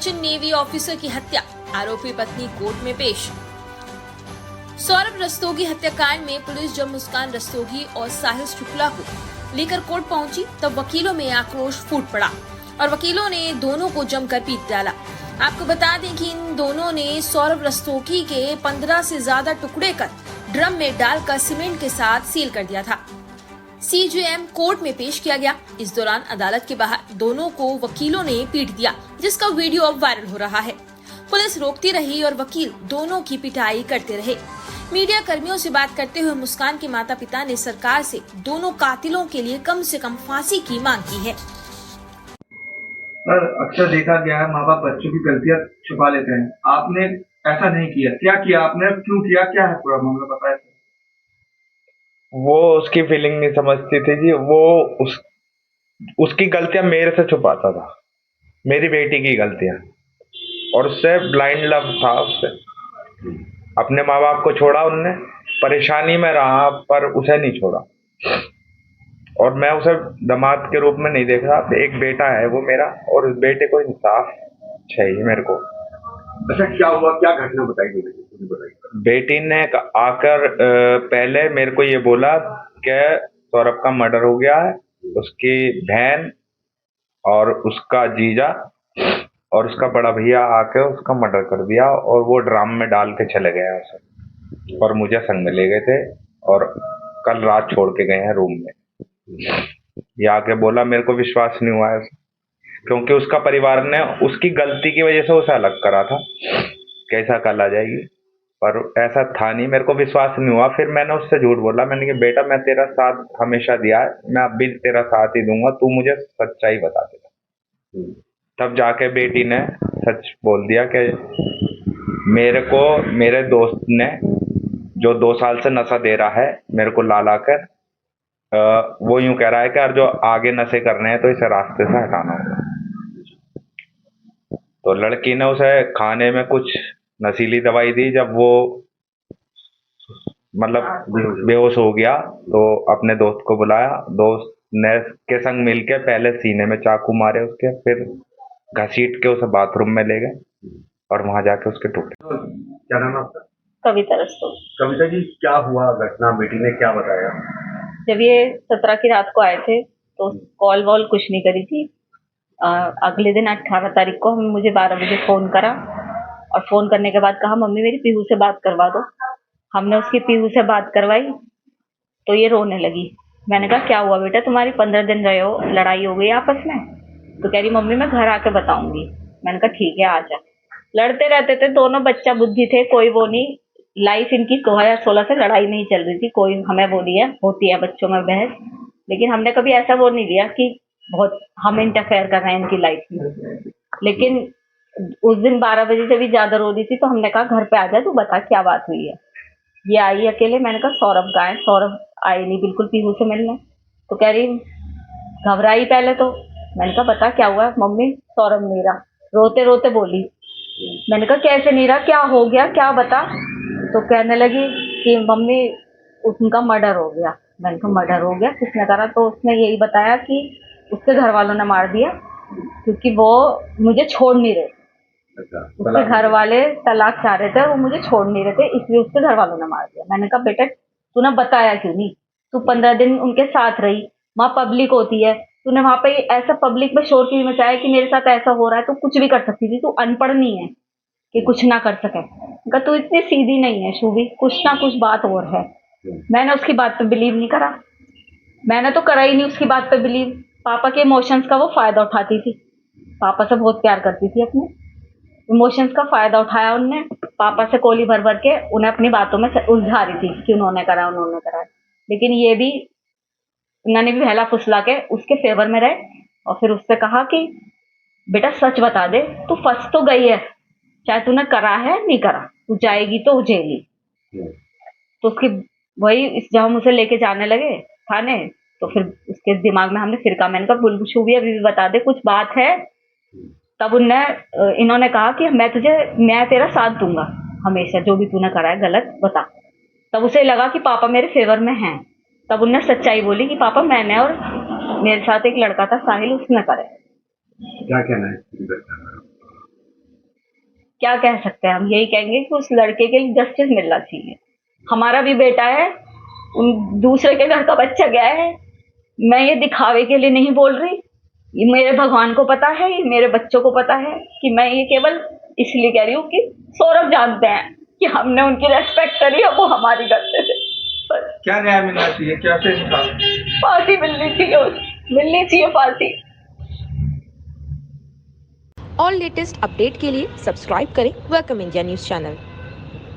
Cochin navy officer की हत्या, आरोपी पत्नी कोर्ट में पेश। सौरभ रस्तोगी हत्याकांड में पुलिस जब मुस्कान रस्तोगी और साहिल शुक्ला को लेकर कोर्ट पहुंची तब वकीलों में आक्रोश फूट पड़ा और वकीलों ने दोनों को जमकर पीट डाला। आपको बता दें कि इन दोनों ने सौरभ रस्तोगी के 15 से ज्यादा टुकड़े कर ड्रम में डालकर सीमेंट के साथ सील कर दिया था। सीजेएम कोर्ट में पेश किया गया। इस दौरान अदालत के बाहर दोनों को वकीलों ने पीट दिया, जिसका वीडियो अब वायरल हो रहा है। पुलिस रोकती रही और वकील दोनों की पिटाई करते रहे। मीडिया कर्मियों से बात करते हुए मुस्कान के माता पिता ने सरकार से दोनों कातिलों के लिए कम से कम फांसी की मांग की है। सर, अक्सर देखा गया है माँ बाप बच्चों की गलतियाँ छुपा लेते हैं। आपने ऐसा नहीं किया, क्या किया आपने, क्यों किया, क्या है पूरा मामला बताएं। वो उसकी फीलिंग नहीं समझती थी जी। वो उसकी गलतियां मेरे से छुपाता था, मेरी बेटी की गलतियां, और उससे ब्लाइंड लव था। उससे अपने माँ बाप को छोड़ा उनने, परेशानी में रहा पर उसे नहीं छोड़ा, और मैं उसे दामाद के रूप में नहीं देख रहा। एक बेटा है वो मेरा, और उस बेटे को इंसाफ चाहिए मेरे को। अच्छा, क्या हुआ, क्या घटना बताइए। बेटी ने आकर पहले मेरे को ये बोला कि सौरभ का मर्डर हो गया है, उसकी बहन और उसका जीजा और उसका बड़ा भैया आके उसका मर्डर कर दिया, और वो ड्राम में डाल के चले गए उसे, और मुझे संग में ले गए थे और कल रात छोड़ के गए हैं रूम में। ये आके बोला, मेरे को विश्वास नहीं हुआ है क्योंकि उसका परिवार ने उसकी गलती की वजह से उसे अलग करा था, कैसा कल आ जाएगी, पर ऐसा था नहीं। मेरे को विश्वास नहीं हुआ। फिर मैंने उससे झूठ बोला, मैंने कहा बेटा मैं तेरा साथ हमेशा दिया है, मैं अब भी तेरा साथ ही दूंगा, तू मुझे सच्चाई बता दे। तब जाके बेटी ने सच बोल दिया कि मेरे को मेरे दोस्त ने, जो 2 साल से नशा दे रहा है मेरे को ला कर, वो यूं कह रहा है कि यार जो आगे नशे करने हैं तो इसे रास्ते से हटाना होगा। तो लड़की ने उसे खाने में कुछ नशीली दवाई दी। जब वो मतलब बेहोश हो गया तो अपने दोस्त को बुलाया। दोस्त ने के संग मिलके पहले सीने में चाकू मारे उसके, फिर घसीट के उसे बाथरूम में ले गए और वहां जाके उसके टूटे। क्या नाम है आपका? कविता रस्तोगी। कविता जी, क्या हुआ घटना, बेटी ने क्या बताया? जब ये 17 की रात को आए थे तो कॉल वॉल कुछ नहीं करी थी। अगले दिन 18 तारीख को मुझे 12 बजे फ़ोन करा, और फ़ोन करने के बाद कहा मम्मी मेरी पीहू से बात करवा दो। हमने उसकी पीहू से बात करवाई तो ये रोने लगी। मैंने कहा क्या हुआ बेटा, तुम्हारी 15 दिन रहे हो, लड़ाई हो गई आपस में? तो कह रही मम्मी मैं घर आके बताऊंगी। मैंने कहा ठीक है आ जा। लड़ते रहते थे दोनों, बच्चा बुद्धि थे, कोई वो नहीं। लाइफ इनकी 2016 से लड़ाई नहीं चल रही थी। कोई हमें वो नहीं है, होती है बच्चों में बहस, लेकिन हमने कभी ऐसा वो नहीं लिया कि बहुत हम इंटरफेयर कर रहे हैं इनकी लाइफ में। लेकिन उस दिन 12 बजे से भी ज्यादा रो रही थी तो हमने कहा घर पे आ जा, तू बता क्या बात हुई है। ये आई अकेले। मैंने कहा सौरभ कहाँ है? सौरभ आई नहीं बिल्कुल पीहू से मिलने। तो कह रही घबराई पहले तो। मैंने कहा बता क्या हुआ? मम्मी सौरभ नहीं रहा। रोते रोते बोली। मैंने कहा कैसे नहीं रहा, क्या हो गया, क्या बता। तो कहने लगी कि मम्मी उनका मर्डर हो गया। मैंने कहा मर्डर हो गया, किसने करा? तो उसने यही बताया कि उसके घर वालों ने मार दिया क्योंकि वो मुझे छोड़ नहीं रहे। उसके घर वाले तलाक चाह रहे थे, वो मुझे छोड़ नहीं रहे थे, इसलिए उसके घर वालों ने मार दिया। मैंने कहा बेटा तूने बताया क्यों नहीं? तू 15 दिन उनके साथ रही, वहाँ पब्लिक होती है, तूने वहाँ पे ऐसा पब्लिक में शोर क्यों मचाया कि मेरे साथ ऐसा हो रहा है? तू कुछ भी कर सकती थी, तू अनपढ़ नहीं है कि कुछ ना कर सके। कहा तू इतनी सीधी नहीं है शुभी, कुछ ना कुछ बात और है। मैंने उसकी बात पे बिलीव नहीं करा। मैंने तो करा ही नहीं उसकी बात पे बिलीव। पापा के इमोशंस का वो फायदा उठाती थी। पापा से बहुत प्यार करती थी, अपने इमोशंस का फायदा उठाया उनने। पापा से कोली भर भर के उन्हें अपनी बातों में उलझा रही थी कि उन्होंने करा उन्होंने करा। लेकिन ये भी उन्होंने भी बहला फुसला के उसके फेवर में रहे, और फिर उससे कहा कि बेटा सच बता दे, तू फंस तो गई है, चाहे तूने करा है नहीं करा, तू जाएगी तो जेली। तो उसकी वही, जब हम उसे लेके जाने लगे थाने तो फिर उसके दिमाग में हमने फिर मैंने कहा शुभी अभी भी बता दे कुछ बात है। तब इन्होंने कहा कि मैं तेरा साथ दूंगा हमेशा, जो भी तूने करा है गलत बता। तब उसे लगा कि पापा मेरे फेवर में हैं। तब उन्हें सच्चाई बोली कि पापा मैंने और मेरे साथ एक लड़का था साहिल, उसने करे। क्या कहना है? क्या कह सकते हैं हम, यही कहेंगे कि उस लड़के के लिए जस्टिस मिलना चाहिए। हमारा भी बेटा है, उन दूसरे के घर का बच्चा गया है। मैं ये दिखावे के लिए नहीं बोल रही, ये मेरे भगवान को पता है, ये मेरे बच्चों को पता है कि मैं ये केवल इसलिए कह रही हूँ कि सौरभ जानते हैं कि हमने उनकी रेस्पेक्ट करी है, वो हमारी करते थे। बस क्या न्याय मिलना चाहिए, कैसे इंसान? फांसी मिलनी चाहिए फांसी। और लेटेस्ट अपडेट के लिए सब्सक्राइब करें वेलकम इंडिया न्यूज चैनल।